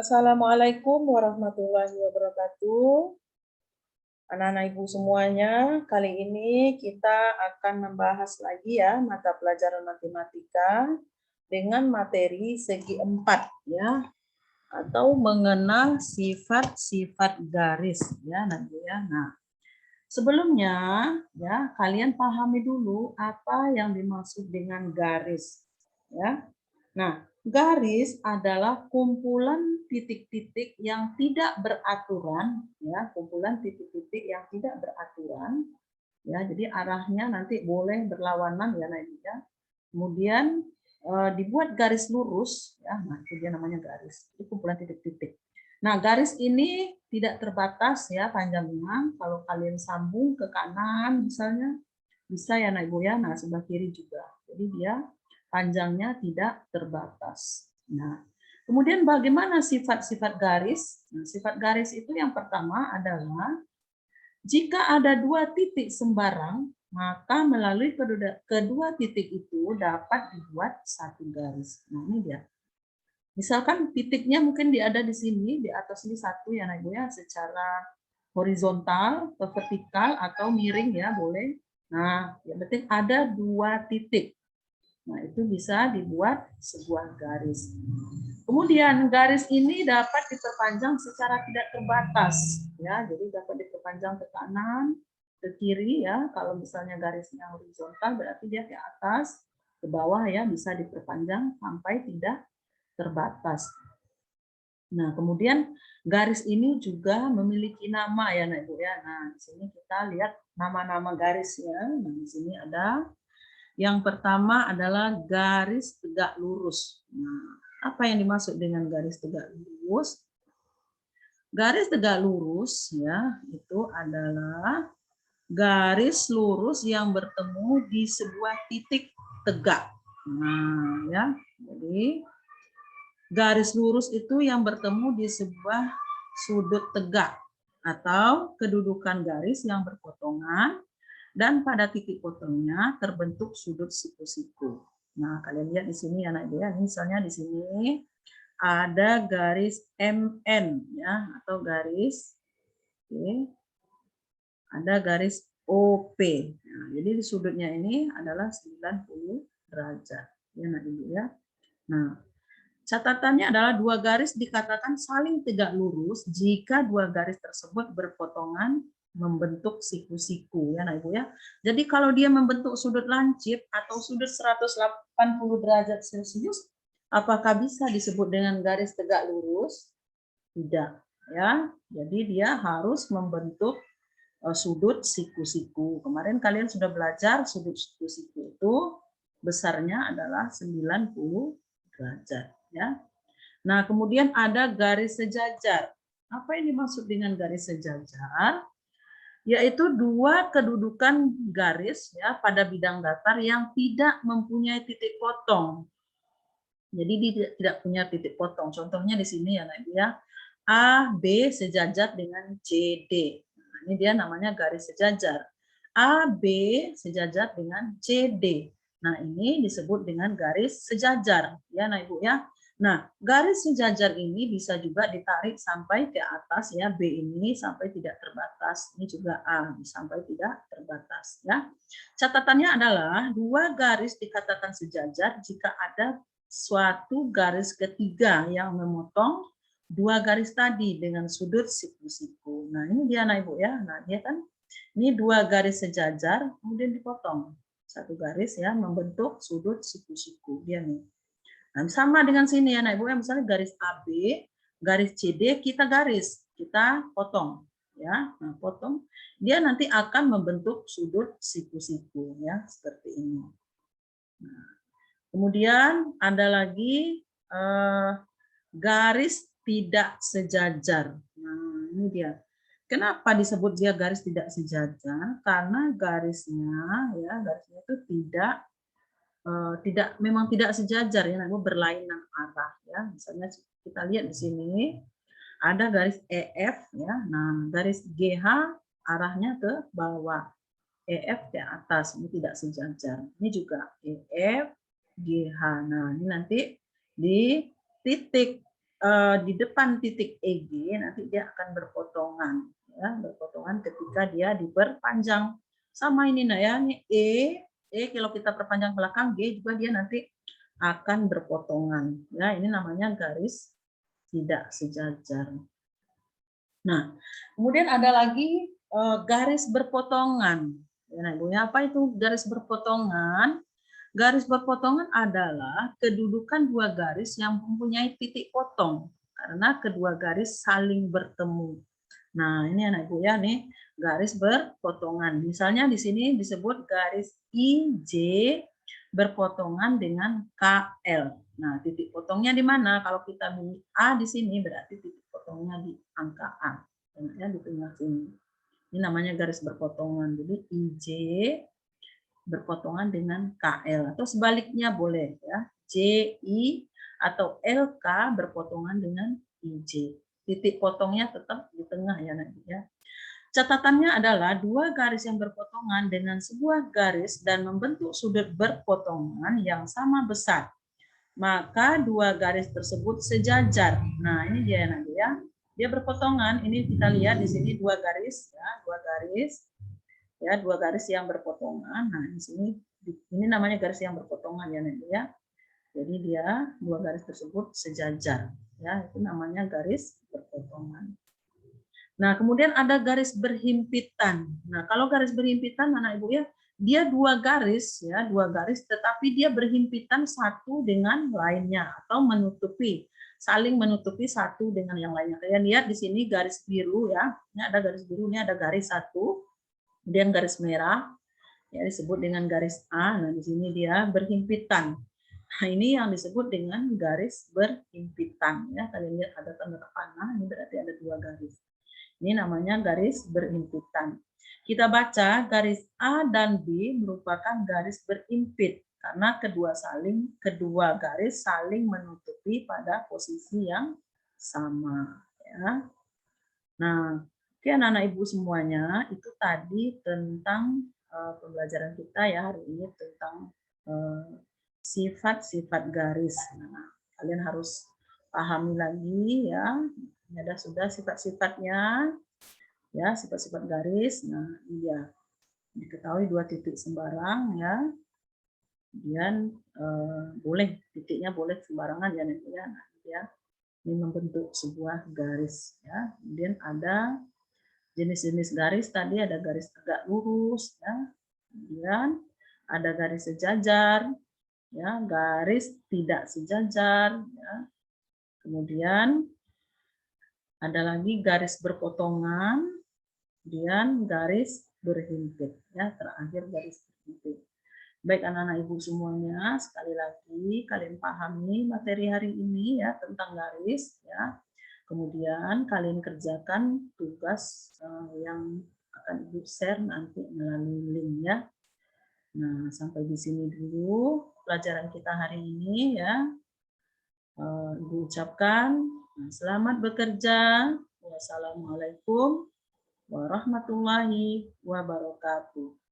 Assalamualaikum warahmatullahi wabarakatuh. Anak-anak ibu semuanya, kali ini kita akan membahas lagi ya mata pelajaran matematika dengan materi segi 4 ya, atau mengenal sifat-sifat garis ya nanti ya. Nah, sebelumnya ya kalian pahami dulu apa yang dimaksud dengan garis ya. Nah, garis adalah kumpulan titik-titik yang tidak beraturan, ya, kumpulan titik-titik yang tidak beraturan, ya. Jadi arahnya nanti boleh berlawanan ya, ya. Kemudian dibuat garis lurus, ya. Nah, itu dia namanya garis. Itu kumpulan titik-titik. Nah, garis ini tidak terbatas ya panjangnya. Kalau kalian sambung ke kanan, misalnya, bisa ya, Ibu ya. Nah, sebelah kiri juga. Jadi dia panjangnya tidak terbatas. Nah, kemudian bagaimana sifat-sifat garis? Nah, sifat garis itu yang pertama adalah jika ada dua titik sembarang, maka melalui kedua titik itu dapat dibuat satu garis. Nah, ini dia. Misalkan titiknya mungkin ada di sini, di atas ini satu ya, Ibu ya, secara horizontal, vertikal atau miring ya, boleh. Nah, yang penting ada dua titik. Nah, itu bisa dibuat sebuah garis. Kemudian garis ini dapat diperpanjang secara tidak terbatas, ya. Jadi dapat diperpanjang ke kanan, ke kiri ya. Kalau misalnya garisnya horizontal berarti dia ke atas, ke bawah ya, bisa diperpanjang sampai tidak terbatas. Nah, kemudian garis ini juga memiliki nama ya, Ibu ya. Nah, di sini kita lihat nama-nama garisnya. Nah, di sini ada yang pertama adalah garis tegak lurus. Nah, apa yang dimaksud dengan garis tegak lurus? Garis tegak lurus ya, itu adalah garis lurus yang bertemu di sebuah titik tegak. Nah, ya. Jadi garis lurus itu yang bertemu di sebuah sudut tegak atau kedudukan garis yang berpotongan dan pada titik potongnya terbentuk sudut siku-siku. Nah, kalian lihat di sini ya, Ibu ya. Misalnya di sini ada garis MN ya, atau garis ada garis OP. Nah, jadi di sudutnya ini adalah 90 derajat. Ya, Ibu ya. Nah, catatannya adalah dua garis dikatakan saling tegak lurus jika dua garis tersebut berpotongan membentuk siku-siku ya, Ibu ya. Jadi kalau dia membentuk sudut lancip atau sudut 180 derajat Celcius, apakah bisa disebut dengan garis tegak lurus? Tidak ya. Jadi dia harus membentuk sudut siku-siku. Kemarin kalian sudah belajar sudut siku-siku itu besarnya adalah 90 derajat ya. Nah, kemudian ada garis sejajar. Apa yang dimaksud dengan garis sejajar? Yaitu dua kedudukan garis ya pada bidang datar yang tidak mempunyai titik potong. Jadi dia tidak punya titik potong. Contohnya di sini ya, Ibu ya. A, B sejajar dengan CD. Nah, ini dia namanya garis sejajar. A, B sejajar dengan CD. Nah, ini disebut dengan garis sejajar. Ya, Ibu ya. Nah, garis sejajar ini bisa juga ditarik sampai ke atas ya, B ini sampai tidak terbatas. Ini juga A sampai tidak terbatas ya. Catatannya adalah dua garis dikatakan sejajar jika ada suatu garis ketiga yang memotong dua garis tadi dengan sudut siku-siku. Nah, ini dia Ibu ya. Nah, dia kan ini dua garis sejajar kemudian dipotong. Satu garis ya membentuk sudut siku-siku dia nih. Nah, sama dengan sini ya, Ibu ya, misalnya garis AB, garis CD kita garis, kita potong ya. Nah, potong dia nanti akan membentuk sudut siku-siku ya, seperti ini. Nah, kemudian ada lagi garis tidak sejajar. Nah, ini dia. Kenapa disebut dia garis tidak sejajar? Karena garisnya itu memang tidak sejajar ya, berlainan arah ya. Misalnya kita lihat di sini ada garis EF ya. Nah, garis GH arahnya ke bawah, EF ke atas, ini tidak sejajar. Ini juga EF GH. Nah, ini nanti di titik di depan titik EG nanti dia akan berpotongan, ya, berpotongan ketika dia diperpanjang. Sama ini nah ya, ini kalau kita perpanjang belakang G juga dia nanti akan berpotongan. Ya, ini namanya garis tidak sejajar. Nah, kemudian ada lagi garis berpotongan. Nah, Ibunya apa itu garis berpotongan? Garis berpotongan adalah kedudukan dua garis yang mempunyai titik potong karena kedua garis saling bertemu. Nah, ini anak Ibu ya nih, garis berpotongan. Misalnya di sini disebut garis IJ berpotongan dengan KL. Nah, titik potongnya di mana? Kalau kita bunyi A di sini berarti titik potongnya di angka A. Ya, di tengah sini. Ini namanya garis berpotongan. Jadi IJ berpotongan dengan KL atau sebaliknya boleh ya. JI atau LK berpotongan dengan IJ. Titik potongnya tetap di tengah ya nanti ya. Catatannya adalah dua garis yang berpotongan dengan sebuah garis dan membentuk sudut berpotongan yang sama besar. Maka dua garis tersebut sejajar. Nah, ini dia nanti ya. Dia berpotongan. Ini kita lihat di sini dua garis ya, dua garis. Ya, dua garis yang berpotongan. Nah, di sini ini namanya garis yang berpotongan ya nanti ya. Jadi dia dua garis tersebut sejajar. Ya, itu namanya garis berpotongan. Nah, kemudian ada garis berhimpitan. Nah, kalau garis berhimpitan, anak Ibu ya, dia dua garis ya, dua garis, tetapi dia berhimpitan satu dengan lainnya atau menutupi, saling menutupi satu dengan yang lainnya. Kalian lihat di sini garis biru ya, ini ada garis biru, ini ada garis satu, kemudian garis merah, ya disebut dengan garis A. Nah, di sini dia berhimpitan. Nah, ini yang disebut dengan garis berhimpitan ya. Kalian lihat ada tanda panah, ini berarti ada dua garis. Ini namanya garis berhimpitan. Kita baca garis A dan B merupakan garis berimpit karena kedua garis saling menutupi pada posisi yang sama ya. Nah, oke anak-anak Ibu semuanya, itu tadi tentang pembelajaran kita ya hari ini tentang sifat-sifat garis. Nah, kalian harus pahami lagi ya. Ini ada sudah sifat-sifatnya, ya sifat-sifat garis. Nah, iya diketahui dua titik sembarang ya. Kemudian boleh titiknya boleh sembarangan ya nanti ya. Nah, ya. Ini membentuk sebuah garis ya. Kemudian ada jenis-jenis garis tadi ada garis tegak lurus ya. Kemudian ada garis sejajar ya, garis tidak sejajar ya. Kemudian ada lagi garis berpotongan, kemudian garis berhimpit ya, terakhir garis berhimpit. Baik anak-anak Ibu semuanya, sekali lagi kalian pahami materi hari ini ya tentang garis ya. Kemudian kalian kerjakan tugas yang akan Ibu share nanti melalui link ya. Nah, sampai di sini dulu pelajaran kita hari ini ya. Ibu ucapkan selamat bekerja. Wassalamualaikum warahmatullahi wabarakatuh.